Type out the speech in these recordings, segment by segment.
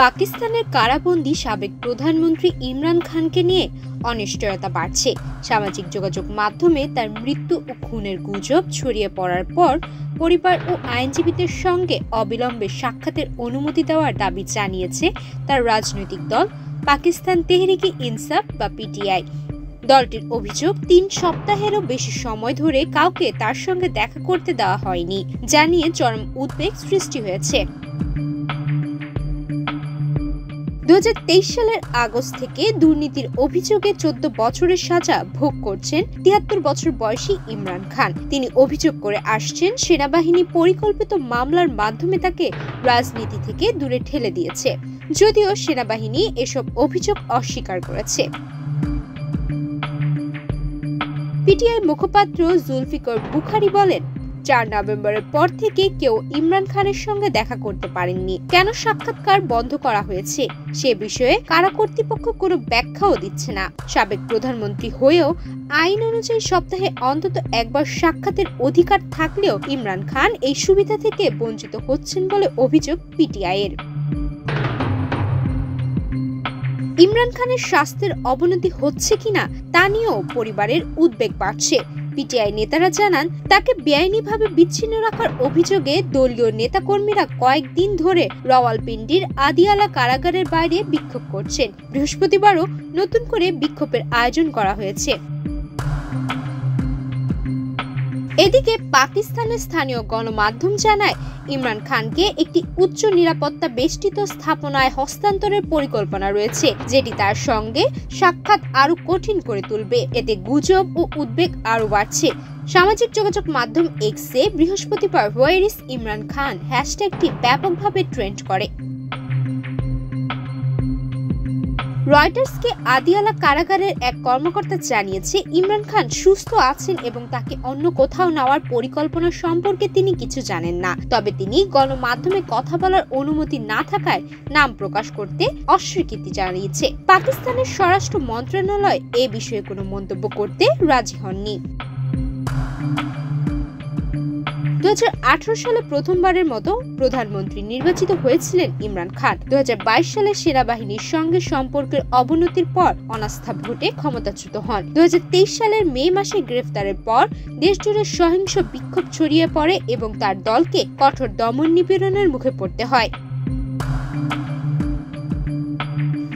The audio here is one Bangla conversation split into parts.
পাকিস্তানের কারাবন্দী সাবেক প্রধানমন্ত্রী ইমরান খানকে নিয়ে অনিশ্চয়তা বাড়ছে। সামাজিক যোগাযোগ মাধ্যমে তার মৃত্যু ও খুনের গুজব ছড়িয়ে পড়ার পর পরিবার ও আইনজীবীদের সঙ্গে অবিলম্বে সাক্ষাতের অনুমতি দেওয়ার দাবি জানিয়েছে তার রাজনৈতিক দল পাকিস্তান তেহরিকে ইনসাফ বা পিটিআই। দলটির অভিযোগ, ৩ সপ্তাহেরও বেশি সময় ধরে কাউকে তার সঙ্গে দেখা করতে দেওয়া হয়নি, জানিয়ে চরম উদ্বেগ সৃষ্টি হয়েছে। ২০২৩ সালের আগস্ট থেকে দুর্নীতির অভিযোগে ১৪ বছরের সাজা ভোগ করছেন ৭৩ বছর বয়সী ইমরান খান। তিনি অভিযোগ করে আসছেন, সেনাবাহিনী পরিকল্পিত মামলার মাধ্যমে তাকে রাজনীতি থেকে দূরে ঠেলে দিয়েছে, যদিও সেনাবাহিনী এসব অভিযোগ অস্বীকার করেছে। পিটিআই মুখপাত্র জুলফিকার বুখারী বলেন, ৪ নভেম্বরের পর থেকে কেউ ইমরান খানের সঙ্গে দেখা করতে পারেননি। কেন সাক্ষাৎকার বন্ধ করা হয়েছে সে বিষয়ে কারা কর্তৃপক্ষ কোনো ব্যাখ্যাও দিচ্ছে না। সাবেক প্রধানমন্ত্রী হয়েও আইন অনুযায়ী সপ্তাহে অন্তত একবার সাক্ষাতের অধিকার থাকলেও ইমরান খান এই সুবিধা থেকে বঞ্চিত হচ্ছেন বলে অভিযোগ পিটিআই এর। ইমরান খানের স্বাস্থ্যের অবনতি হচ্ছে কিনা তা নিয়েও পরিবারের উদ্বেগ বাড়ছে। পিটিআই নেতারা জানান, তাকে বেআইনিভাবে বিচ্ছিন্ন রাখার অভিযোগে দলীয় নেতাকর্মীরা কয়েকদিন ধরে রাওয়ালপিন্ডির আদিয়ালা কারাগারের বাইরে বিক্ষোভ করছেন। বৃহস্পতিবারও নতুন করে বিক্ষোভের আয়োজন করা হয়েছে। এদিকে পাকিস্তানের স্থানীয় গণমাধ্যম জানায়, ইমরান খানকে একটি উচ্চ নিরাপত্তা বেষ্টিত স্থাপনায় হস্তান্তরের পরিকল্পনা রয়েছে, যেটি তার সঙ্গে সাক্ষাৎ আরো কঠিন করে তুলবে। এতে গুজব ও উদ্বেগ আরো বাড়ছে। সামাজিক যোগাযোগ মাধ্যম এক্সে বৃহস্পতিবার হোয়ার ইজ ইমরান খান হ্যাশট্যাগটি ব্যাপকভাবে ট্রেন্ড করে। রয়টার্সকে আদিয়ালা কারাগারের এক কর্মকর্তা জানিয়েছে, ইমরান খান সুস্থ আছেন এবং তাকে অন্য কোথাও নেওয়ার পরিকল্পনা সম্পর্কে তিনি কিছু জানেন না। তবে তিনি গণমাধ্যমে কথা বলার অনুমতি না থাকায় নাম প্রকাশ করতে অস্বীকৃতি জানিয়েছে। পাকিস্তানের স্বরাষ্ট্র মন্ত্রণালয় এ বিষয়ে কোনো মন্তব্য করতে রাজি হননি। ২০১৮ সালে প্রথমবারের মতো প্রধানমন্ত্রী নির্বাচিত হয়েছিলেন ইমরান খান। ২০২২ সালে সেনাবাহিনীর সঙ্গে সম্পর্কের অবনতির পর অনাস্থা ভোটে ক্ষমতাচ্যুত হন। ২০২৩ সালের মে মাসে গ্রেফতারের পর দেশজুড়ে সহিংস বিক্ষোভ ছড়িয়ে পড়ে এবং তার দলকে কঠোর দমন নিপীড়নের মুখে পড়তে হয়।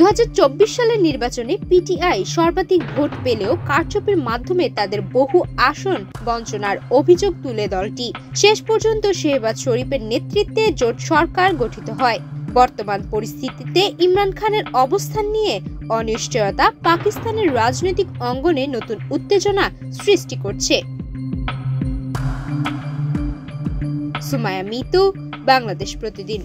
২০২৪ সালের নির্বাচনে পিটিআই সর্বাধিক ভোট পেলেও কারচুপির মাধ্যমে তাদের বহু আসন বঞ্চনার অভিযোগ তুলে দলটি। শেষ পর্যন্ত শেহবাজ শরীফের নেতৃত্বে জোট সরকার গঠিত হয়। বর্তমান পরিস্থিতিতে ইমরান খানের অবস্থান নিয়ে অনিশ্চয়তা পাকিস্তানের রাজনৈতিক অঙ্গনে নতুন উত্তেজনা সৃষ্টি করছে। সুমাইয়া মিতু, বাংলাদেশ প্রতিদিন।